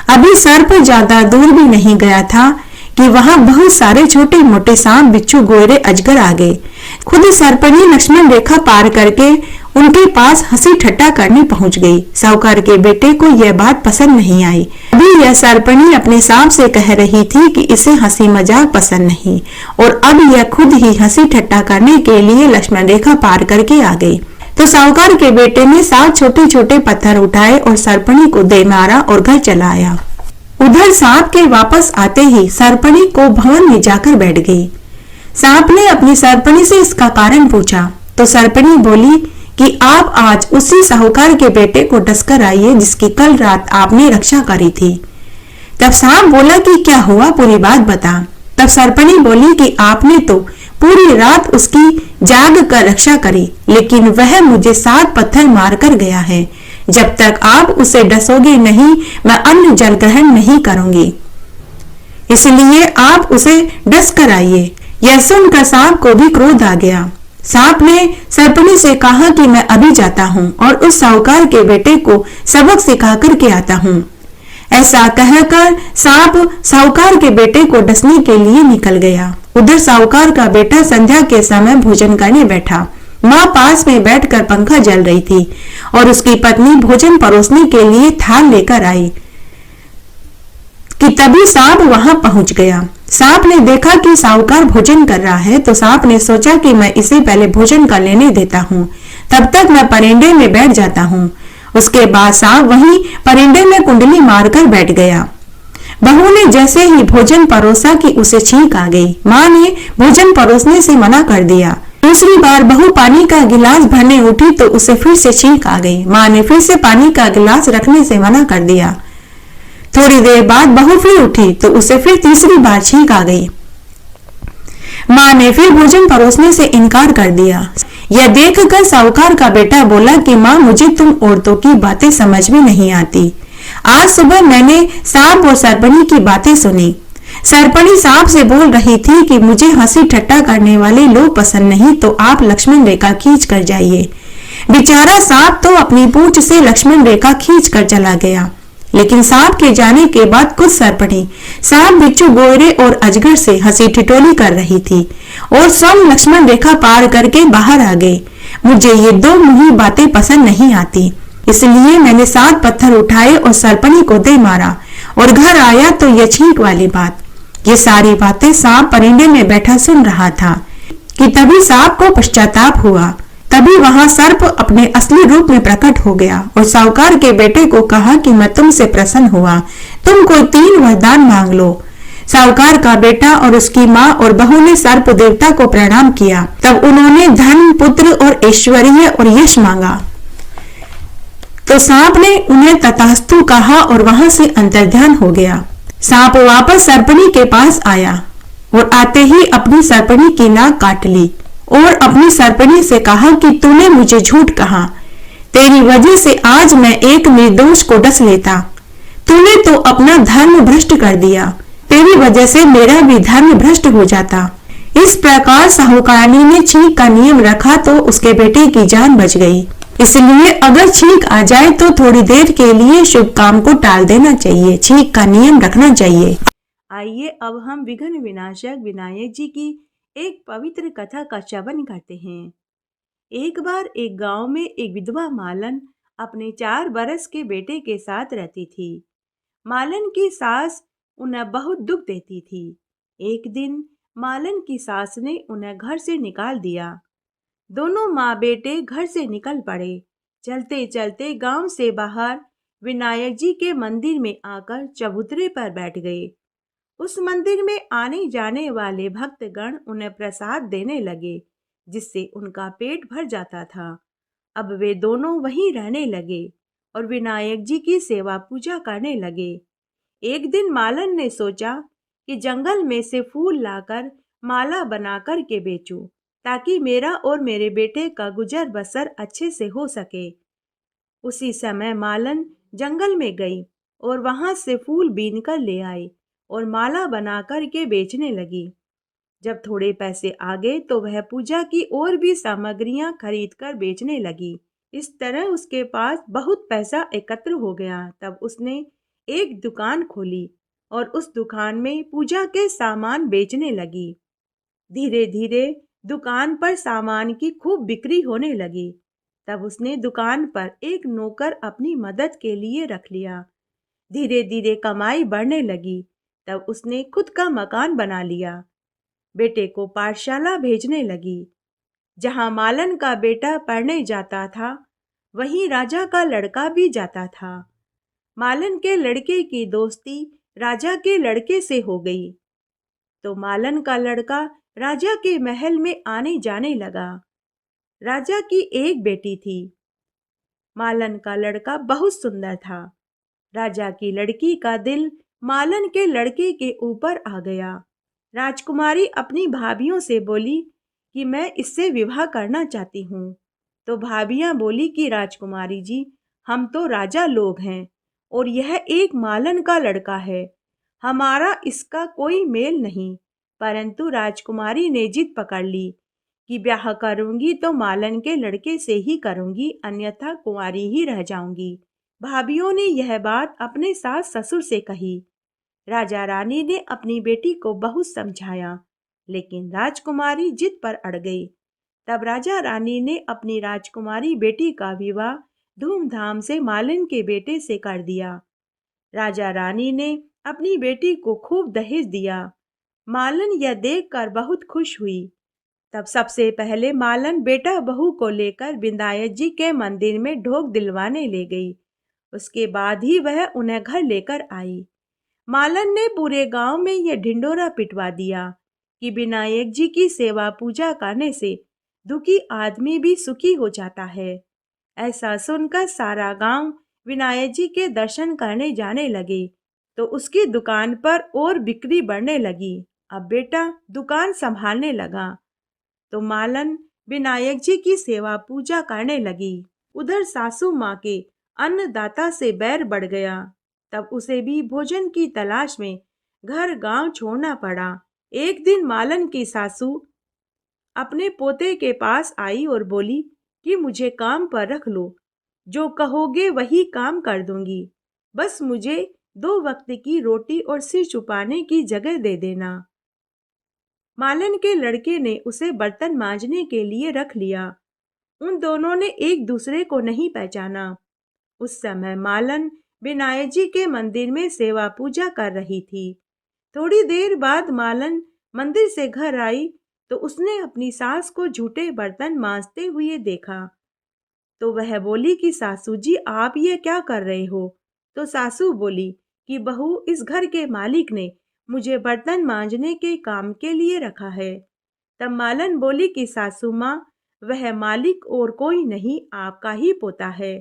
अभी सर्प ज्यादा दूर भी नहीं गया था कि वहां बहुत सारे छोटे मोटे सांप बिच्छू गोयरे अजगर आ गए। खुद सर्पणी लक्ष्मण रेखा पार करके उनके पास हंसी ठट्टा करने पहुंच गई। साहूकार के बेटे को यह बात पसंद नहीं आई। अभी यह सर्पणी अपने सांप से कह रही थी कि इसे हंसी मजाक पसंद नहीं, और अब यह खुद ही हंसी ठट्टा करने के लिए लक्ष्मण रेखा पार करके आ गई। तो साहूकार के बेटे ने 7 छोटे छोटे पत्थर उठाए और सर्पणी को दे मारा और घर चला आया। उधर सांप के वापस आते ही सर्पणी को भवन में जाकर बैठ गई। सांप ने अपनी सर्पणी से इसका कारण पूछा तो सर्पणी बोली कि आप आज उसी साहूकार के बेटे को डसकर आइए जिसकी कल रात आपने रक्षा करी थी। तब सांप बोला कि क्या हुआ, पूरी बात बता। तब सर्पणी बोली कि आपने तो पूरी रात उसकी जाग कर रक्षा करी, लेकिन वह मुझे 7 पत्थर मारकर गया है। जब तक आप उसे डसोगे नहीं, मैं अन्न जल ग्रहण नहीं करूंगी, इसलिए आप उसे डस कर आइए। यह सुनकर सांप को भी क्रोध आ गया। सांप ने सर्पणी से कहा कि मैं अभी जाता हूँ और उस साहूकार के बेटे को सबक सिखा कर के आता हूँ। ऐसा कहकर सांप साहूकार के बेटे को डसने के लिए निकल गया। उधर साहूकार का बेटा संध्या के समय भोजन करने बैठा। माँ पास में बैठकर पंखा जल रही थी और उसकी पत्नी भोजन परोसने के लिए थाल लेकर आई कि तभी सांप वहां पहुंच गया। सांप ने देखा कि साहूकार भोजन कर रहा है तो सांप ने सोचा कि मैं इसे पहले भोजन कर लेने देता हूँ, तब तक मैं परिंदे में बैठ जाता हूँ। उसके बाद सांप वहीं परिंदे में कुंडली मारकर बैठ गया। बहू ने जैसे ही भोजन परोसा कि उसे छींक आ गई। माँ ने भोजन परोसने से मना कर दिया। दूसरी बार बहू पानी का गिलास भरने उठी तो उसे फिर से छींक आ गई। माँ ने फिर से पानी का गिलास रखने से मना कर दिया। थोड़ी देर बाद बहू फिर उठी तो उसे फिर तीसरी बार छींक आ गई। माँ ने फिर भोजन परोसने से इनकार कर दिया। यह देखकर साहूकार का बेटा बोला कि माँ, मुझे तुम औरतों की बातें समझ में नहीं आती। आज सुबह मैंने सांप और सर्पणी की बातें सुनी। सर्पणी सांप से बोल रही थी कि मुझे हंसी ठट्टा करने वाले लोग पसंद नहीं, तो आप लक्ष्मण रेखा खींच कर जाइए। बेचारा सांप तो अपनी पूंछ से लक्ष्मण रेखा खींच कर चला गया। लेकिन सांप के जाने के बाद कुछ सरपटी सांप बिच्छू गोयरे और अजगर से हंसी ठिठोली कर रही थी और सब लक्ष्मण रेखा पार करके बाहर आ गए। मुझे ये दो मुही बातें पसंद नहीं आती, इसलिए मैंने 7 पत्थर उठाए और सरपणी को दे मारा और घर आया तो ये छींक वाली बात। ये सारी बातें सांप परिंदे में बैठा सुन रहा था कि तभी सांप को पश्चाताप हुआ। तभी वहां सर्प अपने असली रूप में प्रकट हो गया और साहूकार के बेटे को कहा कि मैं तुमसे प्रसन्न हुआ, तुम कोई 3 वरदान मांग लो। साहूकार का बेटा और उसकी माँ और बहू ने सर्प देवता को प्रणाम किया। तब उन्होंने धन, पुत्र और ऐश्वर्य और यश मांगा। तो सांप ने उन्हें तथास्तु कहा और वहां से अंतर्ध्यान हो गया। सांप वापस सर्पणी के पास आया और आते ही अपनी सर्पणी की नाक काट ली और अपनी सर्पणी से कहा कि तूने मुझे झूठ कहा, तेरी वजह से आज मैं एक निर्दोष को डस लेता। तूने तो अपना धर्म भ्रष्ट कर दिया, तेरी वजह से मेरा भी धर्म भ्रष्ट हो जाता। इस प्रकार साहूकारनी ने छींक का नियम रखा तो उसके बेटे की जान बच गई। इसलिए अगर छींक आ जाए तो थोड़ी देर के लिए शुभ काम को टाल देना चाहिए, छींक का नियम रखना चाहिए। आइए अब हम विघ्न विनाशक विनायक जी की एक पवित्र कथा का श्रवण करते हैं। एक बार एक गांव में एक विधवा मालन अपने 4 बरस के बेटे के साथ रहती थी। मालन की सास उन्हें बहुत दुख देती थी। एक दिन मालन की सास ने उन्हें घर से निकाल दिया। दोनों माँ बेटे घर से निकल पड़े। चलते चलते गांव से बाहर विनायक जी के मंदिर में आकर चबूतरे पर बैठ गए। उस मंदिर में आने जाने वाले भक्तगण उन्हें प्रसाद देने लगे, जिससे उनका पेट भर जाता था। अब वे दोनों वहीं रहने लगे और विनायक जी की सेवा पूजा करने लगे। एक दिन मालन ने सोचा कि जंगल में से फूल लाकर माला बनाकर के बेचूं, ताकि मेरा और मेरे बेटे का गुजर बसर अच्छे से हो सके। उसी समय मालन जंगल में गई और वहां से फूल बीन कर ले आई और माला बना कर के बेचने लगी। जब थोड़े पैसे आ गए तो वह पूजा की और भी सामग्रियां खरीद कर बेचने लगी। इस तरह उसके पास बहुत पैसा एकत्र हो गया। तब उसने एक दुकान खोली और उस दुकान में पूजा के सामान बेचने लगी। धीरे धीरे दुकान पर सामान की खूब बिक्री होने लगी। तब उसने दुकान पर एक नौकर अपनी मदद के लिए रख लिया। धीरे धीरे कमाई बढ़ने लगी। तब उसने खुद का मकान बना लिया। बेटे को पाठशाला भेजने लगी। जहां मालन का बेटा पढ़ने जाता था, वहीं राजा का लड़का भी जाता था। मालन के लड़के की दोस्ती राजा के लड़के से हो गई, तो मालन का लड़का राजा के महल में आने जाने लगा। राजा की एक बेटी थी। मालन का लड़का बहुत सुंदर था। राजा की लड़की का दिल मालन के लड़के के ऊपर आ गया। राजकुमारी अपनी भाभियों से बोली कि मैं इससे विवाह करना चाहती हूँ। तो भाभियां बोली कि राजकुमारी जी, हम तो राजा लोग हैं और यह एक मालन का लड़का है, हमारा इसका कोई मेल नहीं। परंतु राजकुमारी ने जिद पकड़ ली कि ब्याह करूंगी तो मालन के लड़के से ही करूंगी, अन्यथा कुंवारी ही रह जाऊंगी। भाभियों ने यह बात अपने सास ससुर से कही। राजा रानी ने अपनी बेटी को बहुत समझाया, लेकिन राजकुमारी जिद पर अड़ गई। तब राजा रानी ने अपनी राजकुमारी बेटी का विवाह धूमधाम से मालन के बेटे से कर दिया। राजा रानी ने अपनी बेटी को खूब दहेज दिया। मालन यह देखकर बहुत खुश हुई। तब सबसे पहले मालन बेटा बहू को लेकर विनायक जी के मंदिर में ढोक दिलवाने ले गई। उसके बाद ही वह उन्हें घर लेकर आई। मालन ने पूरे गांव में यह ढिंडोरा पिटवा दिया कि विनायक जी की सेवा पूजा करने से दुखी आदमी भी सुखी हो जाता है। ऐसा सुनकर सारा गांव विनायक जी के दर्शन करने जाने लगे, तो उसकी दुकान पर और बिक्री बढ़ने लगी। अब बेटा दुकान संभालने लगा, तो मालन विनायक जी की सेवा पूजा करने लगी। उधर सासू माँ के अन्नदाता से बैर बढ़ गया। तब उसे भी भोजन की तलाश में घर गांव छोड़ना पड़ा। एक दिन मालन की सासू अपने पोते के पास आई और बोली कि मुझे काम पर रख लो, जो कहोगे वही काम कर दूंगी। बस मुझे 2 वक्त की रोटी और सिर छुपाने की जगह दे देना। मालन के लड़के ने उसे बर्तन मांजने के लिए रख लिया। उन दोनों ने एक दूसरे को नहीं पहचाना। उस समय मालन विनायक जी के मंदिर में सेवा पूजा कर रही थी। थोड़ी देर बाद मालन मंदिर से घर आई तो उसने अपनी सास को झूठे बर्तन मांजते हुए देखा। तो वह बोली कि सासू जी, आप ये क्या कर रहे हो? तो सासू बोली कि बहू, इस घर के मालिक ने मुझे बर्तन मांजने के काम के लिए रखा है। तब मालन बोली कि सासू माँ, वह मालिक और कोई नहीं, आपका ही पोता है।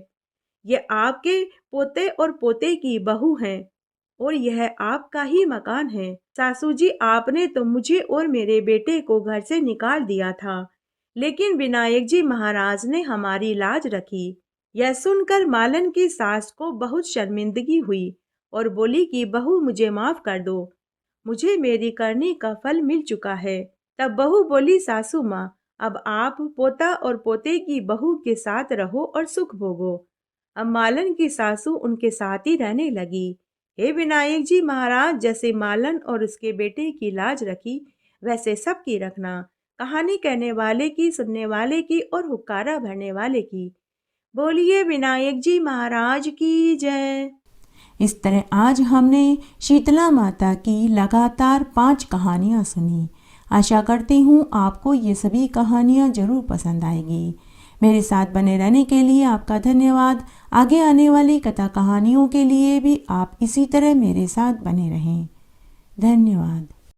ये आपके पोते और पोते की बहू हैं और यह आपका ही मकान है। सासू जी, आपने तो मुझे और मेरे बेटे को घर से निकाल दिया था, लेकिन विनायक जी महाराज ने हमारी लाज रखी। यह सुनकर मालन की सास को बहुत शर्मिंदगी हुई और बोली कि बहू, मुझे माफ कर दो, मुझे मेरी करनी का फल मिल चुका है। तब बहू बोली, सासू माँ, अब आप पोता और पोते की बहू के साथ रहो और सुख भोगो। अब मालन की सासू उनके साथ ही रहने लगी। हे विनायक जी महाराज, जैसे मालन और उसके बेटे की लाज रखी, वैसे सबकी रखना। कहानी कहने वाले की, सुनने वाले की और हुक्कारा भरने वाले की। बोलिए विनायक जी महाराज की जय। इस तरह आज हमने शीतला माता की लगातार 5 कहानियाँ सुनी। आशा करती हूँ आपको ये सभी कहानियाँ ज़रूर पसंद आएगी। मेरे साथ बने रहने के लिए आपका धन्यवाद। आगे आने वाली कथा कहानियों के लिए भी आप इसी तरह मेरे साथ बने रहें। धन्यवाद।